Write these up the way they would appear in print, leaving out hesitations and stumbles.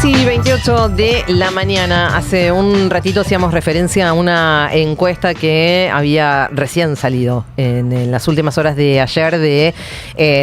10:28 de la mañana. Hace un ratito hacíamos referencia a una encuesta que había recién salido en las últimas horas de ayer de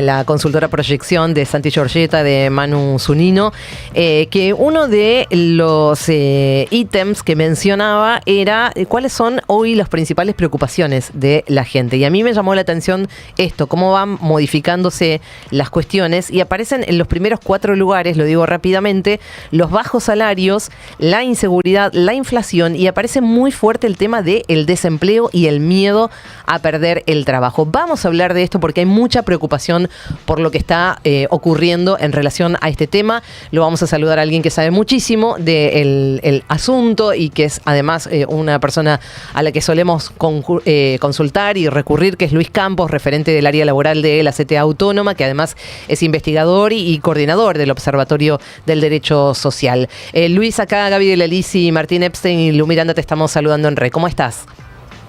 la consultora Proyección de Santi Giorgetta, de Manu Zunino, que uno de los ítems que mencionaba era cuáles son hoy las principales preocupaciones de la gente. Y a mí me llamó la atención esto, cómo van modificándose las cuestiones, y aparecen en los primeros 4 lugares, lo digo rápidamente, los bajos salarios, la inseguridad, la inflación, y aparece muy fuerte el tema del desempleo y el miedo a perder el trabajo. Vamos a hablar de esto porque hay mucha preocupación por lo que está ocurriendo en relación a este tema. Lo vamos a saludar a alguien que sabe muchísimo del asunto y que es además una persona a la que solemos consultar y recurrir, que es Luis Campos, referente del área laboral de la CTA Autónoma, que además es investigador y coordinador del Observatorio del Derecho Social. Luis, acá Gaby de la Lisi, Martín Epstein y Lu Miranda te estamos saludando en Re. ¿Cómo estás?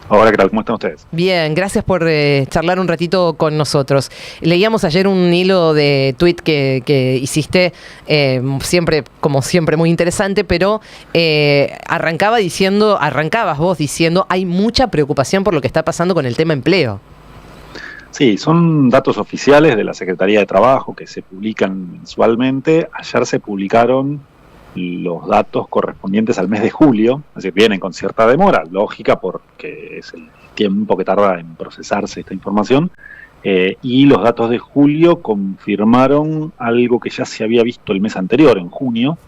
Hola, ¿qué tal? ¿Cómo están ustedes? Bien, gracias por charlar un ratito con nosotros. Leíamos ayer un hilo de tuit que hiciste, siempre, como siempre, muy interesante, pero arrancabas vos diciendo hay mucha preocupación por lo que está pasando con el tema empleo. Sí, son datos oficiales de la Secretaría de Trabajo que se publican mensualmente. Ayer se publicaron los datos correspondientes al mes de julio, es decir, vienen con cierta demora, lógica, porque es el tiempo que tarda en procesarse esta información, y los datos de julio confirmaron algo que ya se había visto el mes anterior, en junio,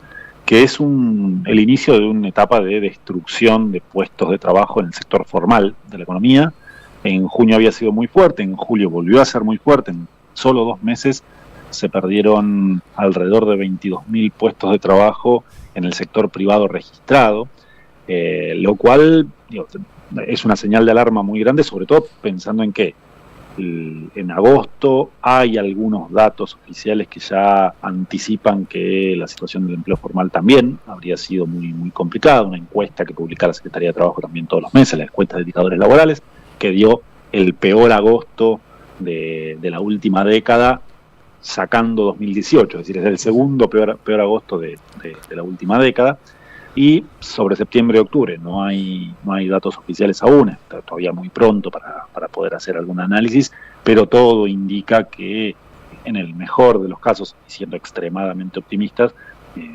que es el inicio de una etapa de destrucción de puestos de trabajo en el sector formal de la economía. En junio había sido muy fuerte, en julio volvió a ser muy fuerte, en solo 2 meses se perdieron alrededor de 22.000 puestos de trabajo en el sector privado registrado, lo cual es una señal de alarma muy grande, sobre todo pensando en que en agosto hay algunos datos oficiales que ya anticipan que la situación del empleo formal también habría sido muy, muy complicada. Una encuesta que publica la Secretaría de Trabajo también todos los meses, la encuesta de indicadores laborales, que dio el peor agosto de la última década, sacando 2018, es decir, es el segundo peor agosto de la última década. Y sobre septiembre y octubre no hay datos oficiales aún, está todavía muy pronto para poder hacer algún análisis, pero todo indica que en el mejor de los casos, y siendo extremadamente optimistas,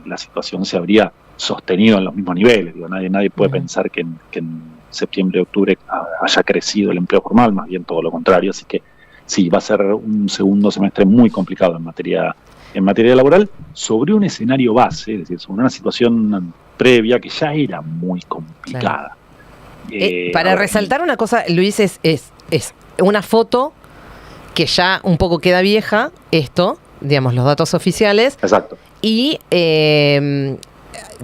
la situación se habría sostenido en los mismos niveles. Nadie puede pensar que en septiembre y octubre haya crecido el empleo formal, más bien todo lo contrario, así que sí, va a ser un segundo semestre muy complicado en materia laboral, sobre un escenario base, es decir, sobre una situación previa que ya era muy complicada. Claro. Para resaltar una cosa, Luis, es una foto que ya un poco queda vieja, digamos, los datos oficiales. Exacto. Y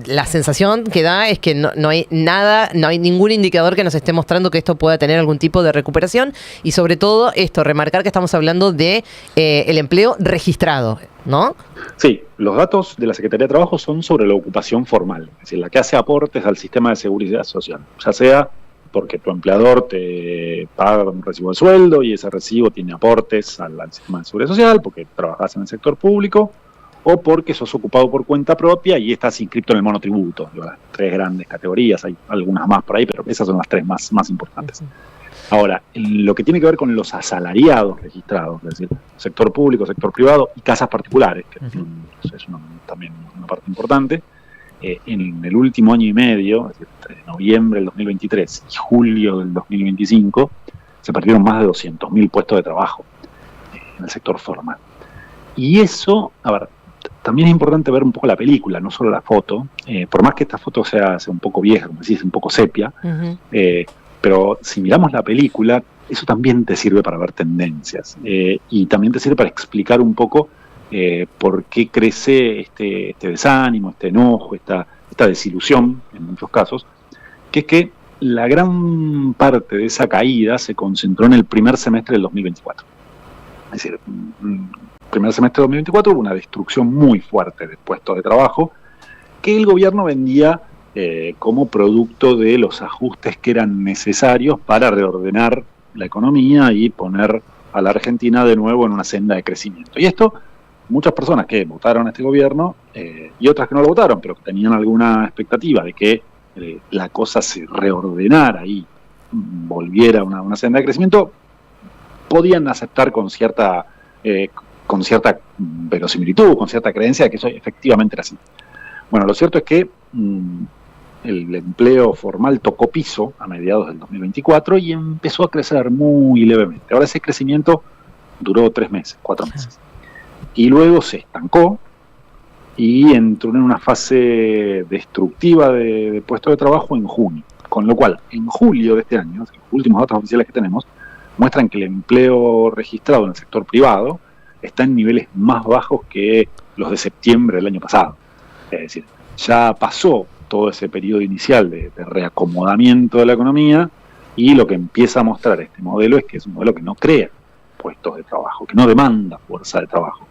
la sensación que da es que no hay nada, no hay ningún indicador que nos esté mostrando que esto pueda tener algún tipo de recuperación, y sobre todo remarcar que estamos hablando de el empleo registrado, ¿no? Sí, los datos de la Secretaría de Trabajo son sobre la ocupación formal, es decir, la que hace aportes al sistema de seguridad social, ya sea porque tu empleador te paga un recibo de sueldo y ese recibo tiene aportes al sistema de seguridad social, porque trabajas en el sector público, o porque sos ocupado por cuenta propia y estás inscrito en el monotributo. Las 3 grandes categorías, hay algunas más por ahí, pero esas son las 3 más importantes. Ahora, en lo que tiene que ver con los asalariados registrados, es decir, sector público, sector privado y casas particulares, que es también una parte importante, en el último año y medio, es decir, entre noviembre del 2023 y julio del 2025, se perdieron más de 200.000 puestos de trabajo en el sector formal. Y eso, también es importante ver un poco la película, no solo la foto, por más que esta foto sea un poco vieja, como decís, un poco sepia, pero si miramos la película, eso también te sirve para ver tendencias, y también te sirve para explicar un poco por qué crece este desánimo, este enojo, esta desilusión, en muchos casos, que es que la gran parte de esa caída se concentró en el primer semestre del 2024. Es decir, primer semestre de 2024 hubo una destrucción muy fuerte de puestos de trabajo que el gobierno vendía como producto de los ajustes que eran necesarios para reordenar la economía y poner a la Argentina de nuevo en una senda de crecimiento. Y esto muchas personas que votaron a este gobierno y otras que no lo votaron, pero que tenían alguna expectativa de que la cosa se reordenara y volviera a una senda de crecimiento, podían aceptar con cierta verosimilitud, con cierta creencia de que eso efectivamente era así. Bueno, lo cierto es que el empleo formal tocó piso a mediados del 2024 y empezó a crecer muy levemente. Ahora ese crecimiento duró 3 meses, 4 meses. Y luego se estancó y entró en una fase destructiva de puestos de trabajo en junio. Con lo cual, en julio de este año, los últimos datos oficiales que tenemos, muestran que el empleo registrado en el sector privado está en niveles más bajos que los de septiembre del año pasado. Es decir, ya pasó todo ese periodo inicial de reacomodamiento de la economía y lo que empieza a mostrar este modelo es que es un modelo que no crea puestos de trabajo, que no demanda fuerza de trabajo.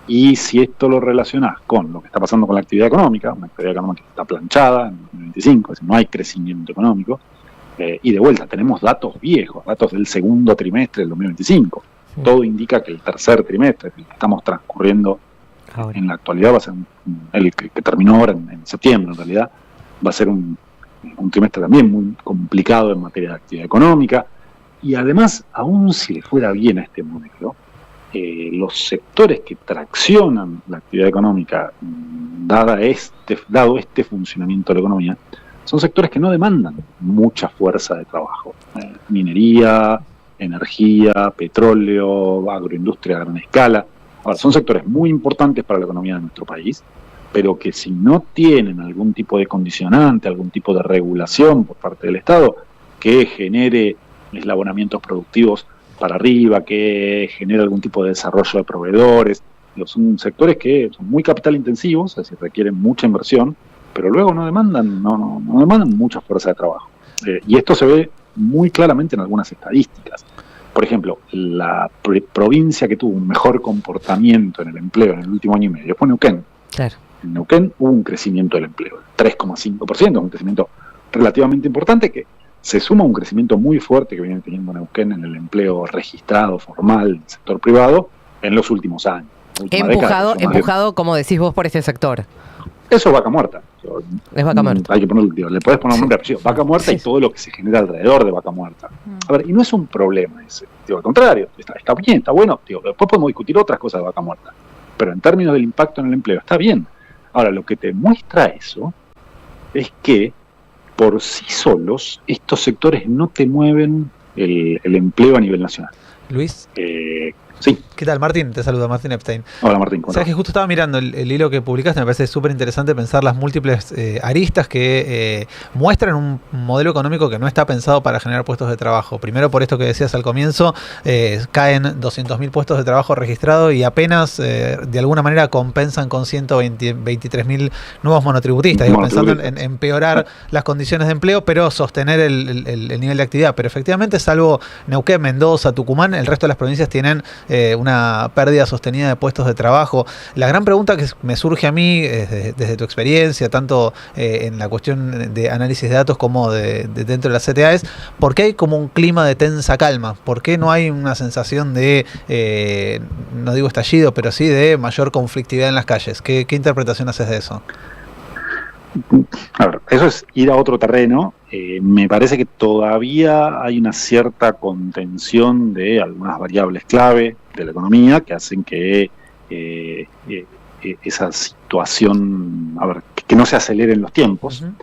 Y si esto lo relacionás con lo que está pasando con la actividad económica, una actividad económica que está planchada en 2025, es decir, no hay crecimiento económico, y de vuelta tenemos datos viejos, datos del segundo trimestre del 2025. Sí. Todo indica que el tercer trimestre, el que estamos transcurriendo ahora en la actualidad, va a ser el que terminó ahora en septiembre, en realidad, va a ser un trimestre también muy complicado en materia de actividad económica. Y además, aún si le fuera bien a este modelo, los sectores que traccionan la actividad económica, dado este funcionamiento de la economía, son sectores que no demandan mucha fuerza de trabajo. Minería, energía, petróleo, agroindustria a gran escala. Ahora, son sectores muy importantes para la economía de nuestro país, pero que si no tienen algún tipo de condicionante, algún tipo de regulación por parte del Estado que genere eslabonamientos productivos para arriba, que genere algún tipo de desarrollo de proveedores, son sectores que son muy capital intensivos, es decir, requieren mucha inversión, pero luego no demandan mucha fuerza de trabajo. Y esto se ve muy claramente en algunas estadísticas. Por ejemplo, la provincia que tuvo un mejor comportamiento en el empleo en el último año y medio fue Neuquén. Claro. En Neuquén hubo un crecimiento del empleo, 3,5%, un crecimiento relativamente importante que se suma a un crecimiento muy fuerte que viene teniendo Neuquén en el empleo registrado, formal, del sector privado, en los últimos años. Empujado, como decís vos, por este sector. Eso es vaca muerta. Es vaca muerta. Hay que ponerle, le podés poner un nombre apellido. Vaca muerta y todo lo que se genera alrededor de vaca muerta. A ver, y no es un problema ese. Al contrario, está bien, está bueno. Después podemos discutir otras cosas de vaca muerta. Pero en términos del impacto en el empleo, está bien. Ahora, lo que te muestra eso es que por sí solos estos sectores no te mueven el empleo a nivel nacional. Luis. Sí. ¿Qué tal, Martín? Te saluda Martín Epstein. Hola, Martín. Sabes que justo estaba mirando el hilo que publicaste, me parece súper interesante pensar las múltiples aristas que muestran un modelo económico que no está pensado para generar puestos de trabajo. Primero, por esto que decías al comienzo, caen 200.000 puestos de trabajo registrados y apenas de alguna manera compensan con 123.000 nuevos monotributistas. Pensando en empeorar las condiciones de empleo, pero sostener el nivel de actividad. Pero efectivamente, salvo Neuquén, Mendoza, Tucumán, el resto de las provincias tienen una pérdida sostenida de puestos de trabajo. La gran pregunta que me surge a mí, desde tu experiencia, tanto en la cuestión de análisis de datos como de dentro de la CTA, es ¿por qué hay como un clima de tensa calma? ¿Por qué no hay una sensación de, no digo estallido, pero sí de mayor conflictividad en las calles? ¿Qué interpretación haces de eso? A ver, eso es ir a otro terreno. Me parece que todavía hay una cierta contención de algunas variables clave de la economía que hacen que esa situación, que no se aceleren los tiempos. Uh-huh.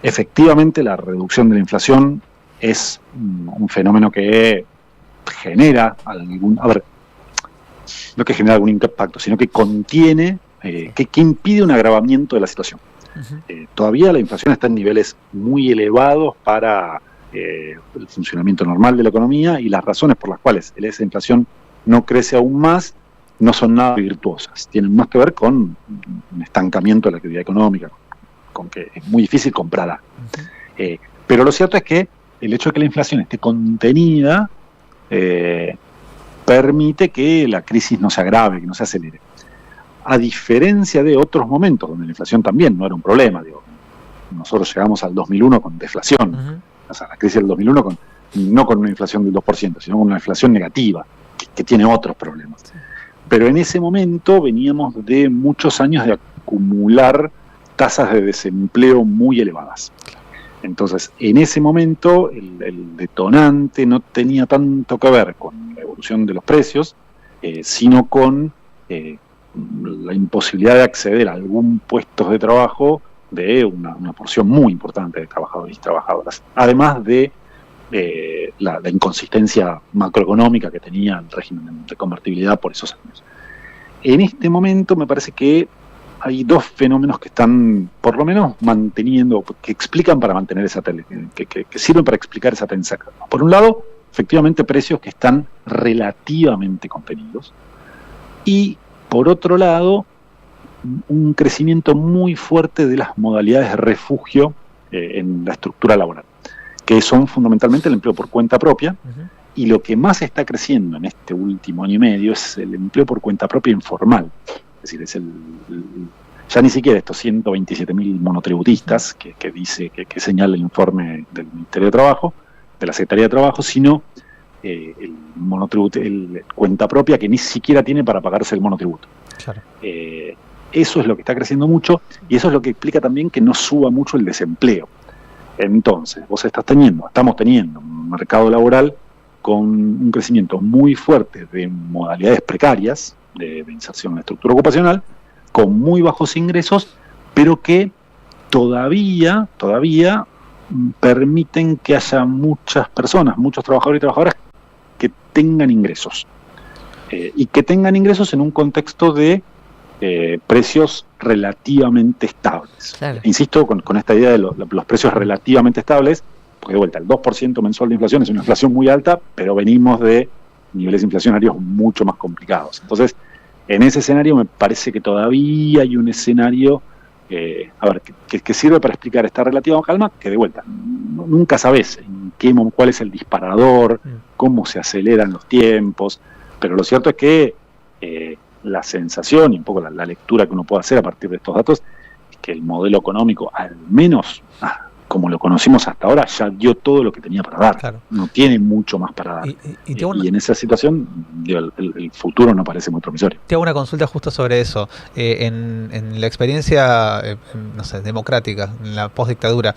Efectivamente, la reducción de la inflación es un fenómeno que genera no que genera algún impacto, sino que contiene, que impide un agravamiento de la situación. Uh-huh. Todavía la inflación está en niveles muy elevados para el funcionamiento normal de la economía, y las razones por las cuales esa inflación no crece aún más no son nada virtuosas, tienen más que ver con un estancamiento de la actividad económica, con que es muy difícil comprar algo. Uh-huh. Pero lo cierto es que el hecho de que la inflación esté contenida permite que la crisis no se agrave, que no se acelere. A diferencia de otros momentos donde la inflación también no era un problema. Nosotros llegamos al 2001 con deflación. Uh-huh. O sea, la crisis del 2001 no con una inflación del 2%, sino con una inflación negativa, que tiene otros problemas. Sí. Pero en ese momento veníamos de muchos años de acumular tasas de desempleo muy elevadas. Entonces, en ese momento, el detonante no tenía tanto que ver con la evolución de los precios, sino con la imposibilidad de acceder a algún puesto de trabajo de una porción muy importante de trabajadores y trabajadoras. Además de la inconsistencia macroeconómica que tenía el régimen de convertibilidad por esos años. En este momento me parece que hay dos fenómenos que están, por lo menos, manteniendo, que explican para mantener esa que sirven para explicar esa tensa calma. Por un lado, efectivamente, precios que están relativamente contenidos. Y, por otro lado, un crecimiento muy fuerte de las modalidades de refugio en la estructura laboral, que son fundamentalmente el empleo por cuenta propia, y lo que más está creciendo en este último año y medio es el empleo por cuenta propia informal. Es decir, es ya ni siquiera estos 127.000 monotributistas que dice, que señala el informe del Ministerio de Trabajo, de la Secretaría de Trabajo, sino el cuenta propia que ni siquiera tiene para pagarse el monotributo. Claro. Eso es lo que está creciendo mucho, y eso es lo que explica también que no suba mucho el desempleo. Entonces, estamos teniendo un mercado laboral con un crecimiento muy fuerte de modalidades precarias de inserción en la estructura ocupacional, con muy bajos ingresos, pero que todavía permiten que haya muchas personas, muchos trabajadores y trabajadoras que tengan ingresos. Y que tengan ingresos en un contexto de precios relativamente estables. Claro. Insisto con esta idea de los precios relativamente estables, porque de vuelta, el 2% mensual de inflación es una inflación muy alta, pero venimos de niveles inflacionarios mucho más complicados. Entonces, en ese escenario me parece que todavía hay un escenario que sirve para explicar esta relativa calma, que de vuelta, nunca sabes cuál es el disparador, cómo se aceleran los tiempos, pero lo cierto es que la sensación y un poco la lectura que uno puede hacer a partir de estos datos es que el modelo económico, al menos como lo conocimos hasta ahora, ya dio todo lo que tenía para dar. Claro. No tiene mucho más para dar. Y en esa situación, el futuro no parece muy promisorio. Te hago una consulta justo sobre eso. En la experiencia, democrática, en la postdictadura,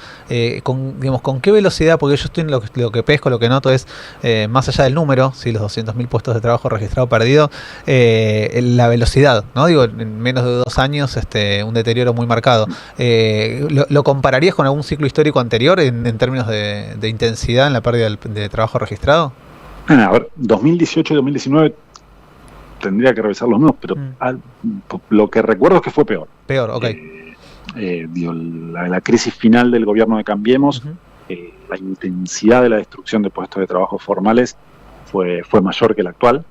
¿con qué velocidad? Porque yo estoy en lo que pesco, lo que noto es, más allá del número, los 200.000 puestos de trabajo registrados perdidos, la velocidad, ¿no? Digo, en menos de 2 años, un deterioro muy marcado. ¿Lo compararías con algún ciclo histórico anterior en términos de intensidad en la pérdida de trabajo registrado? A ver, 2018 y 2019 tendría que revisar los números, pero lo que recuerdo es que fue peor. Peor, ok. La crisis final del gobierno de Cambiemos, la intensidad de la destrucción de puestos de trabajo formales fue mayor que la actual,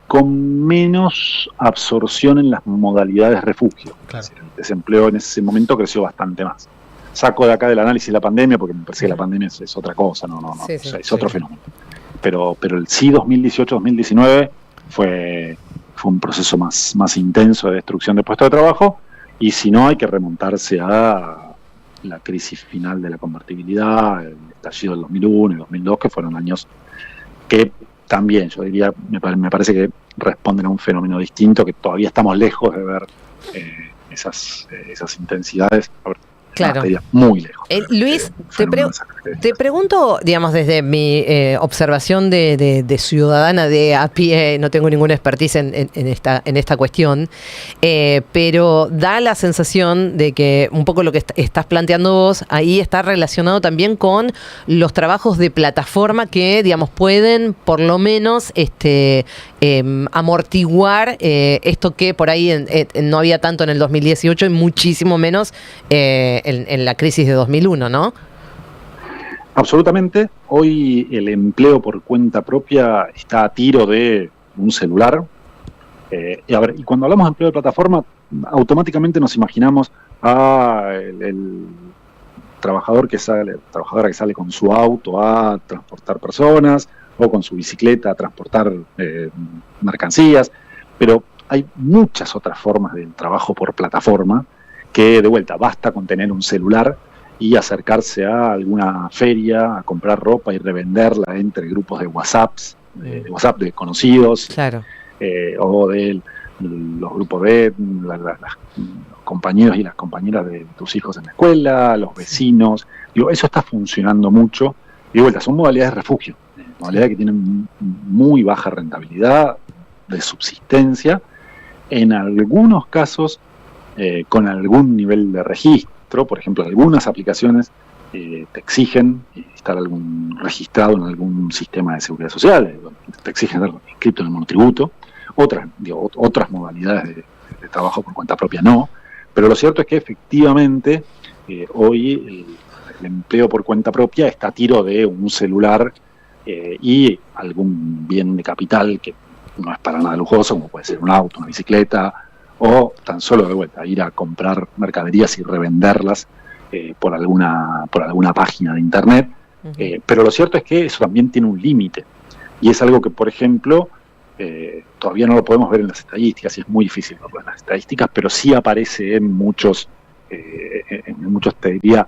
con menos absorción en las modalidades refugio. Claro. Es decir, el desempleo en ese momento creció bastante más. Saco de acá del análisis de la pandemia, porque me parece que la pandemia es otra cosa, es otro fenómeno. Pero el 2018-2019 fue un proceso más intenso de destrucción de puestos de trabajo, y si no, hay que remontarse a la crisis final de la convertibilidad, el estallido del 2001 y 2002, que fueron años que también, yo diría, me parece que responden a un fenómeno distinto, que todavía estamos lejos de ver esas intensidades. Claro. Muy lejos. Luis, te pregunto, digamos, desde mi observación de ciudadana de a pie, no tengo ninguna expertise en esta cuestión, pero da la sensación de que un poco lo que estás planteando vos ahí está relacionado también con los trabajos de plataforma que, digamos, pueden por lo menos amortiguar esto que por ahí no había tanto en el 2018 y muchísimo menos en la crisis de 2001, ¿no? Absolutamente. Hoy el empleo por cuenta propia está a tiro de un celular. Y cuando hablamos de empleo de plataforma, automáticamente nos imaginamos el trabajadora que sale con su auto a transportar personas, o con su bicicleta a transportar mercancías, pero hay muchas otras formas del trabajo por plataforma que, de vuelta, basta con tener un celular y acercarse a alguna feria, a comprar ropa y revenderla entre grupos de WhatsApp de conocidos. Claro. o de los grupos de los compañeros y las compañeras de tus hijos en la escuela, los vecinos. Digo, eso está funcionando mucho. Y de vuelta, son modalidades de refugio, modalidades que tienen muy baja rentabilidad, de subsistencia, en algunos casos con algún nivel de registro. Por ejemplo, algunas aplicaciones te exigen estar registrado en algún sistema de seguridad social, te exigen estar inscrito en el monotributo. Otras modalidades de trabajo por cuenta propia no, pero lo cierto es que efectivamente hoy el empleo por cuenta propia está a tiro de un celular y algún bien de capital que no es para nada lujoso, como puede ser un auto, una bicicleta, o tan solo de vuelta ir a comprar mercaderías y revenderlas por alguna página de internet. Pero lo cierto es que eso también tiene un límite, y es algo que, por ejemplo, todavía no lo podemos ver en las estadísticas, y es muy difícil verlo en las estadísticas, pero sí aparece en muchos, te diría,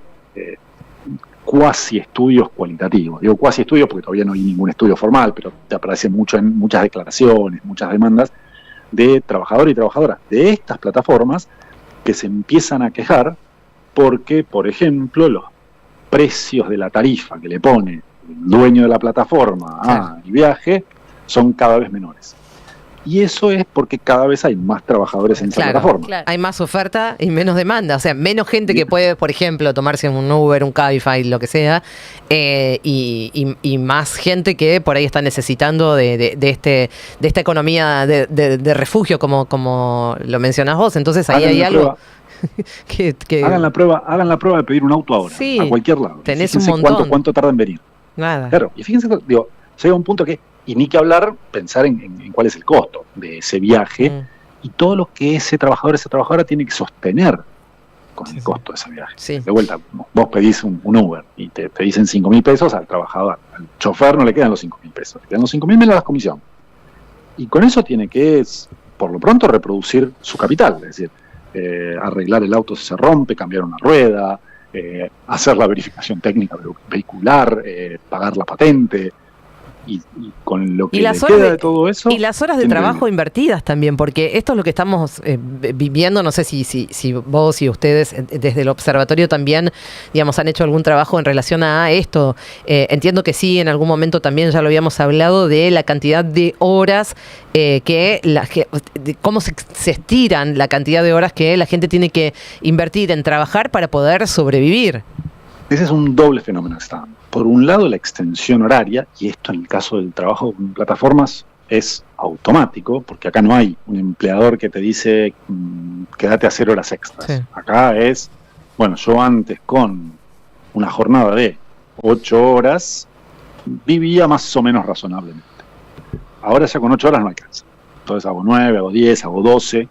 cuasi estudios cualitativos. Digo cuasi estudios porque todavía no hay ningún estudio formal, pero te aparece mucho en muchas declaraciones, muchas demandas de trabajadores y trabajadoras de estas plataformas que se empiezan a quejar porque, por ejemplo, los precios de la tarifa que le pone el dueño de la plataforma al viaje son cada vez menores. Y eso es porque cada vez hay más trabajadores en esa plataforma. Claro. Hay más oferta y menos demanda. O sea, menos gente que puede, por ejemplo, tomarse un Uber, un Cabify, lo que sea, y más gente que por ahí está necesitando de esta economía de refugio, como lo mencionás vos. Entonces ahí hay algo... Hagan la prueba de pedir un auto ahora, a cualquier lado. Tenés fíjense un montón. ¿Cuánto tarda en venir? Nada. Claro, y fíjense, llega un punto que, y ni que hablar, pensar en cuál es el costo de ese viaje y todo lo que ese trabajador, esa trabajadora tiene que sostener con el costo de ese viaje. Sí. De vuelta, vos pedís un Uber y te dicen 5.000 pesos al trabajador, al chofer no le quedan los 5.000 pesos, le quedan los 5.000 menos la comisión. Y con eso tiene que, por lo pronto, reproducir su capital, es decir, arreglar el auto si se rompe, cambiar una rueda, hacer la verificación técnica vehicular, pagar la patente. Y con lo que le queda de todo eso... Y las horas de trabajo invertidas también, porque esto es lo que estamos viviendo. No sé si vos y ustedes desde el observatorio también, digamos, han hecho algún trabajo en relación a esto. Entiendo que sí, en algún momento también ya lo habíamos hablado de la cantidad de horas de cómo se estiran la cantidad de horas que la gente tiene que invertir en trabajar para poder sobrevivir. Ese es un doble fenómeno que está dando. Por un lado, la extensión horaria, y esto en el caso del trabajo en plataformas es automático, porque acá no hay un empleador que te dice quédate a hacer horas extras. Sí. Acá es, bueno, yo antes con una jornada de 8 horas vivía más o menos razonablemente. Ahora ya con 8 horas no alcanza. Entonces hago 9, hago 10, hago 12.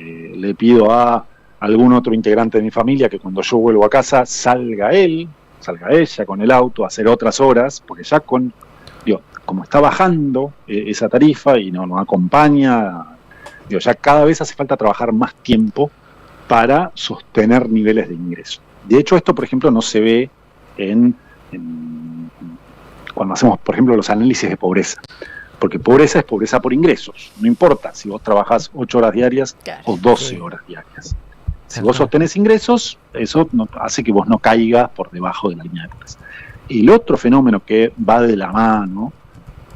Le pido a algún otro integrante de mi familia que cuando yo vuelvo a casa salga ella con el auto a hacer otras horas, porque ya como está bajando esa tarifa y no acompaña, ya cada vez hace falta trabajar más tiempo para sostener niveles de ingreso. De hecho, esto, por ejemplo, no se ve cuando hacemos, por ejemplo, los análisis de pobreza. Porque pobreza es pobreza por ingresos. No importa si vos trabajás 8 horas diarias o 12 horas diarias. Si vos sostenés ingresos, eso hace que vos no caigas por debajo de la línea de pobreza. El otro fenómeno que va de la mano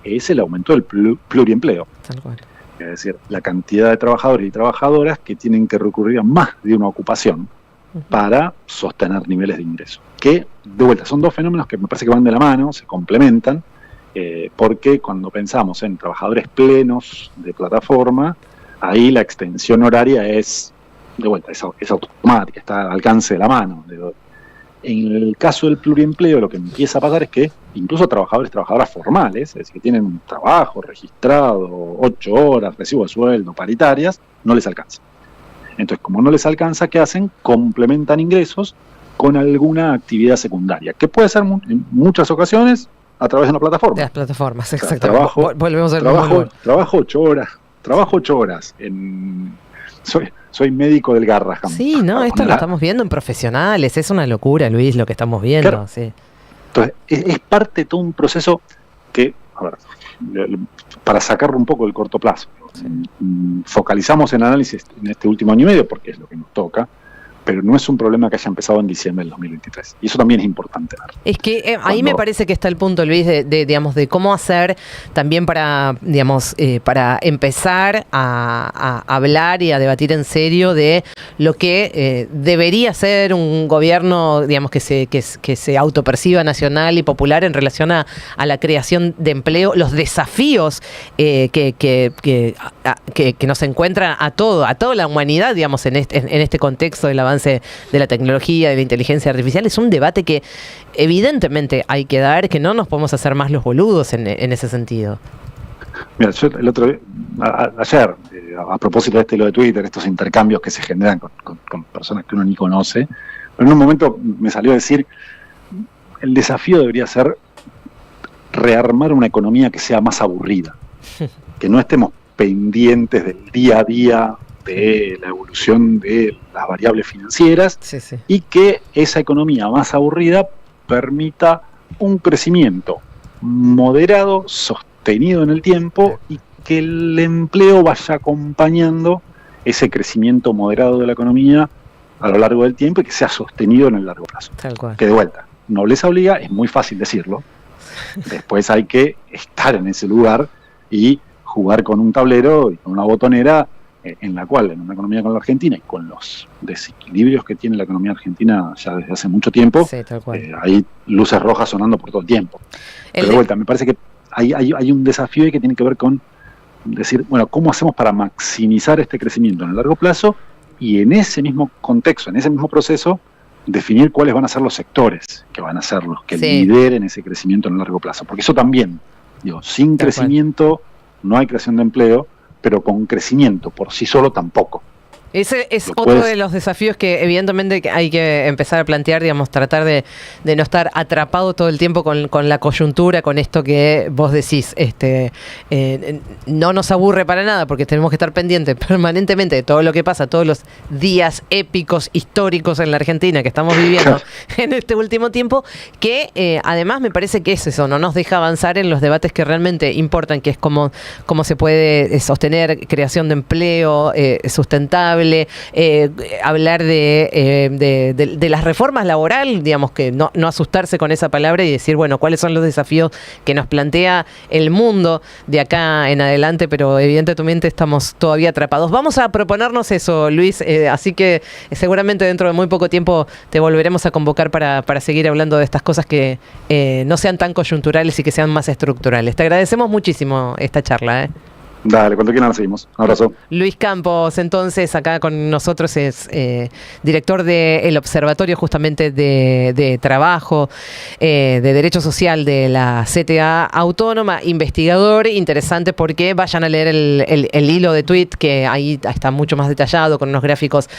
es el aumento del pluriempleo. Tal cual. Es decir, la cantidad de trabajadores y trabajadoras que tienen que recurrir a más de una ocupación para sostener niveles de ingreso. Que, de vuelta, son dos fenómenos que me parece que van de la mano, se complementan, porque cuando pensamos en trabajadores plenos de plataforma, ahí la extensión horaria es, de vuelta, es automática, está al alcance de la mano. En el caso del pluriempleo, lo que empieza a pasar es que incluso trabajadores y trabajadoras formales, es decir, que tienen un trabajo registrado, 8 horas, recibo de sueldo, paritarias, no les alcanza. Entonces, como no les alcanza, ¿qué hacen? Complementan ingresos con alguna actividad secundaria, que puede ser en muchas ocasiones a través de una plataforma. De las plataformas, exacto. Trabajo 8 horas. Trabajo 8 horas. Soy médico del Garrahan. Sí, no, esto lo estamos viendo en profesionales. Es una locura, Luis, lo que estamos viendo. Claro. Sí. Entonces, es parte de todo un proceso que, a ver, para sacarlo un poco del corto plazo. Focalizamos en análisis en este último año y medio porque es lo que nos toca, pero no es un problema que haya empezado en diciembre del 2023. Y eso también es importante ver. Es que ahí me parece que está el punto, Luis, de cómo hacer también para empezar a hablar y a debatir en serio de lo que debería ser un gobierno, digamos, que se autoperciba nacional y popular en relación a la creación de empleo, los desafíos que nos encuentran a toda la humanidad, digamos, en este contexto del avance de la tecnología, de la inteligencia artificial. Es un debate que evidentemente hay que dar, que no nos podemos hacer más los boludos en ese sentido. Mira, yo ayer, a propósito de lo de Twitter, estos intercambios que se generan con personas que uno ni conoce, en un momento me salió a decir, el desafío debería ser rearmar una economía que sea más aburrida, que no estemos pendientes del día a día, de la evolución de las variables financieras, y que esa economía más aburrida permita un crecimiento moderado, sostenido en el tiempo, y que el empleo vaya acompañando ese crecimiento moderado de la economía a lo largo del tiempo y que sea sostenido en el largo plazo. Tal cual. Que de vuelta, nobleza obliga, es muy fácil decirlo, después hay que estar en ese lugar y jugar con un tablero y con una botonera en la cual, en una economía como la Argentina y con los desequilibrios que tiene la economía argentina ya desde hace mucho tiempo, hay luces rojas sonando por todo el tiempo. Pero de vuelta, me parece que hay un desafío ahí que tiene que ver con decir, bueno, ¿cómo hacemos para maximizar este crecimiento en el largo plazo? Y en ese mismo contexto, en ese mismo proceso, definir cuáles van a ser los sectores que van a ser los que lideren ese crecimiento en el largo plazo. Porque eso también, sin crecimiento no hay creación de empleo, pero con crecimiento por sí solo tampoco. Ese es otro de los desafíos que evidentemente hay que empezar a plantear, digamos, tratar de no estar atrapado todo el tiempo con la coyuntura, con esto que vos decís. No nos aburre para nada porque tenemos que estar pendientes permanentemente de todo lo que pasa, todos los días épicos, históricos en la Argentina que estamos viviendo en este último tiempo, que además me parece que es eso, no nos deja avanzar en los debates que realmente importan, que es cómo se puede sostener creación de empleo sustentable, hablar de las reformas laborales, digamos, que no asustarse con esa palabra y decir, bueno, cuáles son los desafíos que nos plantea el mundo de acá en adelante, pero evidentemente estamos todavía atrapados. Vamos a proponernos eso, Luis, así que seguramente dentro de muy poco tiempo te volveremos a convocar para seguir hablando de estas cosas que no sean tan coyunturales y que sean más estructurales. Te agradecemos muchísimo esta charla. Dale, cuando quieran la seguimos. Un abrazo. Luis Campos, entonces, acá con nosotros es director del Observatorio justamente de Trabajo, de Derecho Social de la CTA Autónoma, investigador, interesante porque vayan a leer el hilo de tweet, que ahí está mucho más detallado, con unos gráficos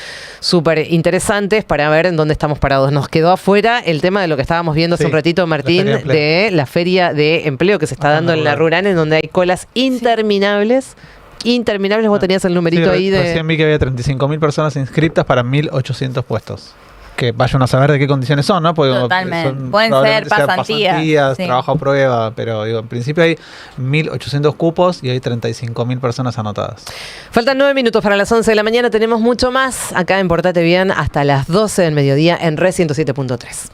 súper interesantes para ver en dónde estamos parados. Nos quedó afuera el tema de lo que estábamos viendo hace un ratito, Martín, de la feria de empleo que se está dando en la rural, en donde hay colas interminables. Vos tenías el numerito ahí de... Recién vi que había 35.000 personas inscritas para 1.800 puestos. Que vayan a saber de qué condiciones son, ¿no? Porque totalmente. Pueden ser pasantías, trabajo a prueba, pero en principio hay 1.800 cupos y hay 35.000 personas anotadas. Faltan 9 minutos para las 11 de la mañana. Tenemos mucho más acá en Portate Bien hasta las 12 del mediodía en Re 107.3.